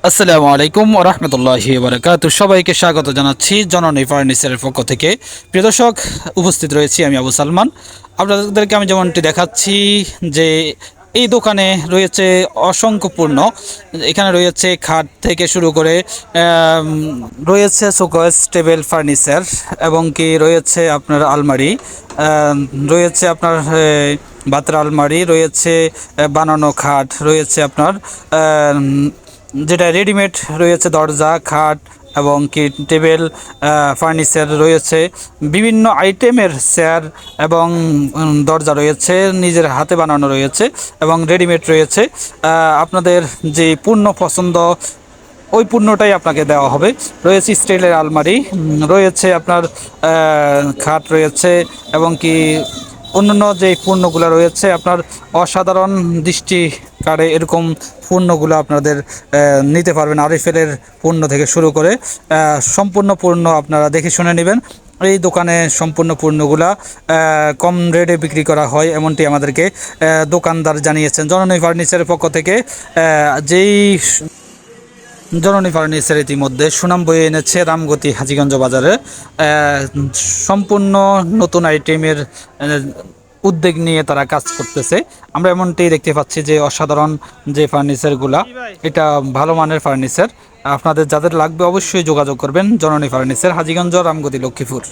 আসসালামু আলাইকুম ওয়া রাহমাতুল্লাহি ওয়া বারাকাতুহু। সবাইকে স্বাগত জানাচ্ছি জননী ফার্নিচারের পক্ষ থেকে। প্রিয় দর্শক, উপস্থিত রয়েছি আমি আবু সালমান। আপনাদেরকে আমি যেমনটি দেখাচ্ছি যে এই দোকানে রয়েছে অসংখ্য পণ্য। এখানে রয়েছে খাট থেকে শুরু করে রয়েছে শোকেস টেবিল ফার্নিচার এবং কি রয়েছে আপনার আলমারি, রয়েছে আপনার বাতের আলমারি, রয়েছে বানানো খাট, রয়েছে আপনার যেটা রেডিমেড রয়েছে দরজা, খাট এবং কি টেবিল, ফার্নিচার রয়েছে, বিভিন্ন আইটেমের চেয়ার এবং দরজা রয়েছে, নিজের হাতে বানানো রয়েছে এবং রেডিমেড রয়েছে। আপনাদের যে পূর্ণ পছন্দ ওই পণ্যটাই আপনাকে দেওয়া হবে। রয়েছে স্টিলের আলমারি, রয়েছে আপনার খাট রয়েছে এবং কি অন্যান্য যে পণ্যগুলো রয়েছে আপনার অসাধারণ দৃষ্টি কারে এরকম পণ্যগুলো আপনাদের নিতে পারবেন। আরএফএলের পণ্য থেকে শুরু করে সম্পূর্ণ পণ্য আপনারা দেখে শুনে নেবেন। এই দোকানে সম্পূর্ণ পণ্যগুলা কম রেটে বিক্রি করা হয় এমনটি আমাদেরকে দোকানদার জানিয়েছেন। জননী ফার্নিচারের পক্ষ থেকে যেই জননী ফার্নিচার ইতিমধ্যে সুনাম বয়ে এনেছে রামগতি হাজীগঞ্জ বাজারে। সম্পূর্ণ নতুন আইটেমের উদ্যোগ নিয়ে তারা কাজ করতেছে। আমরা এমনটি দেখতে পাচ্ছি যে অসাধারণ যে ফার্নিচারগুলা, এটা ভালো মানের ফার্নিচার। আপনাদের যাদের লাগবে অবশ্যই যোগাযোগ করবেন। জননী ফার্নিচার, হাজীগঞ্জ, রামগতি, লক্ষ্মীপুর।